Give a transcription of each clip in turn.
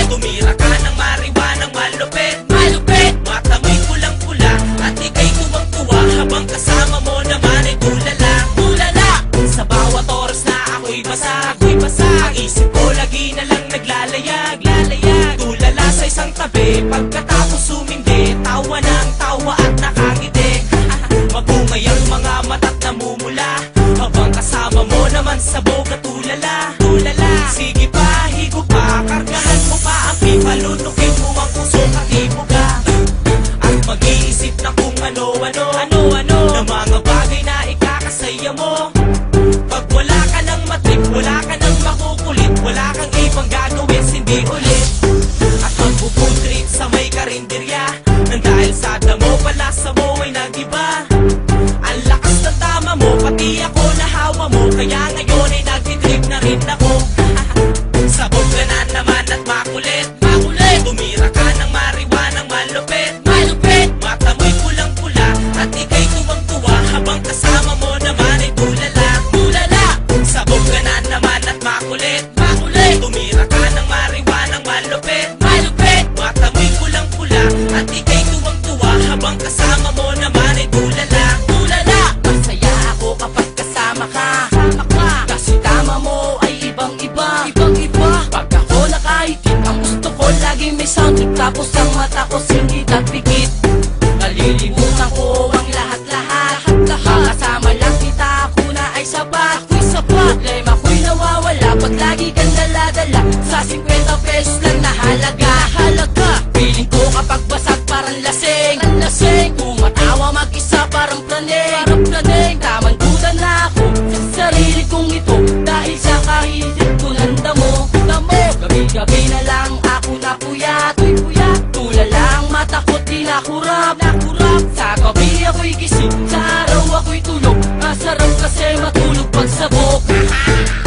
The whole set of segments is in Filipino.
Tumira ka ng mariwanang malupit, malupit. Mata mo'y pulang-pula at ika'y tuwang-tuwa habang kasama mo naman ay tulala, tulala. Sa bawat oras na ako'y basa, ako'y basa. Ang isip ko lagi na lang naglalayag, lalayag. Tulala sa isang tabi, pagkatapos sumindi, tawa ng tawa at nakangiti. Mabungay ang mga mata't namumula habang kasama mo naman sabog at tulala, tulala. Sige pa, higo pa, kargahan mo pa ang pipa, lunukin mo ang puso at ibuga. At mag-iisip na kung ano-ano, ano-ano na mga bagay na ikakasaya mo. Pag wala ka ng matrip, wala ka ng makukulit, wala kang ibang gagawin, hindi ulit. At magpo-food trip sa may karinderya nang dahil sa damo pala sa mo ay nag-iba. Ang lakas ng tama mo, pati ako nahawa mo, kaya ngayon ay nagtitrip na rin ako. Sabog ka na naman at makulit, makulit. Tumira ka ng mariwanang malupit, malupit. Mata mo'y pulang-pula at ika'y tuwang-tuwa habang kasama mo naman ay tulala, tulala. Sabog ka na naman at makulit, makulit. Tumira ka ng mariwanang malupit, malupit. Mata mo'y pulang-pula at ika'y tuwang-tuwa habang kasama mo naman ay tulala, tulala. Masaya ako kapag kasama ka, kasi tama mo ay ibang-iba, ibang-iba. Pag ako nakaitim, ang gusto ko laging may soundtrack, tapos ang mata ko singit at pikit. Nalilimutan ko ang lahat-lahat, kasama lang kita, ako na ay sapat, ako'y sapat. Problema ko'y nawawala pag lagi kang dala-dala sa 50 pesos lang na halaga, halaga. Piling ko kapag basag parang lasing, lasing. Tumatawa mag-isa parang praning, parang praning. Tamang duda na ako sa sarili kong ito dahil sa kahilit ko ng damo, damo. Gabi-gabi na lang ako napuyat, puyat. Tulala ang mata ko di nakurap, nakurap. Sa gabi ako'y gising, sa araw ako'y tulog. Masarap kasi matulog pag sabog.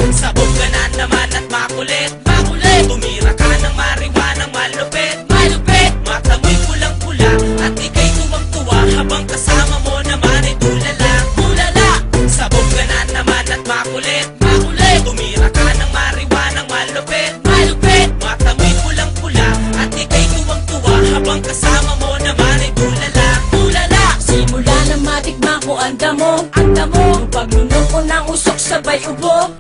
Sabog ka na naman at makulit, makulit. Tumira ka ng mariwanang malupit, malupit. Mata mo'y pulang-pula at ika'y tuwang-tuwa habang kasama mo naman ay tulala, tulala. Sabog ka na naman at makulit, makulit. Tumira ka ng mariwanang malupit, malupit. Mata mo'y pulang-pula at ika'y tuwang-tuwa habang kasama mo naman ay tulala, tulala. Simula na matikman ko ang damo, ang damo. Yung paglunok ko ng usok sabay ubo.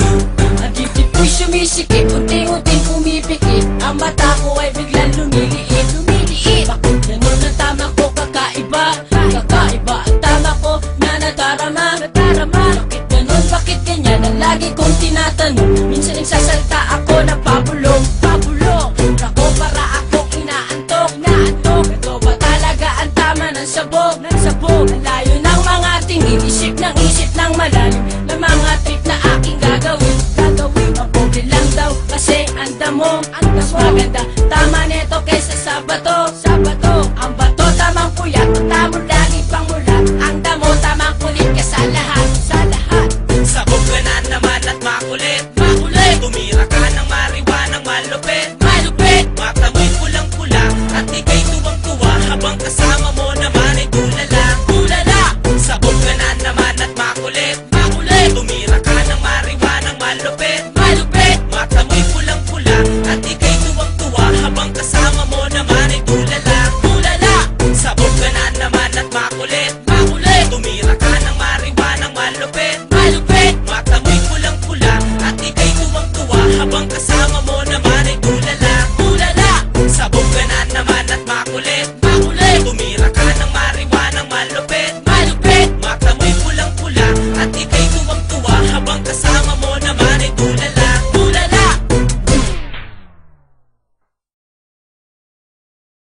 Ang dibdib ko'y sumisikip, unti-unting pumipikit. Ang mata ko ay biglang lumiliit, lumiliit. Bakit ganun ang tama ko kakaiba, kakaiba ang tama ko na nadarama, nadarama. Bakit ganun, bakit ganyan ang lagi kong tinatanong. Minsan nagsasalta ako na pabulong, pabulong. Ako para akong inaantok, naantok. Ito ba talaga ang tama ng sabog, ng sabog? Ang layo ng mga tingin, isip ng malalim na mga trip na aking gagawin, gagawin. Ang pobre lang daw kasi ang damo, mas maganda tama neto kaysa sa bato, sa bato. Ang bato tamang puyat, tamo lagi pang mulat. Ang damo tamang kulit ka sa lahat, sa lahat. Sabog ka na naman at makulit, makulit. Tumira ka ng mariwanang malupit, malupit. Mata mo'y pulang-pula at ika'y tuwang-tuwa habang kasama mo naman ay tulala, tulala. Sabog ka na naman at makulit, makulit. Tumira ka ng mariwanang malupit,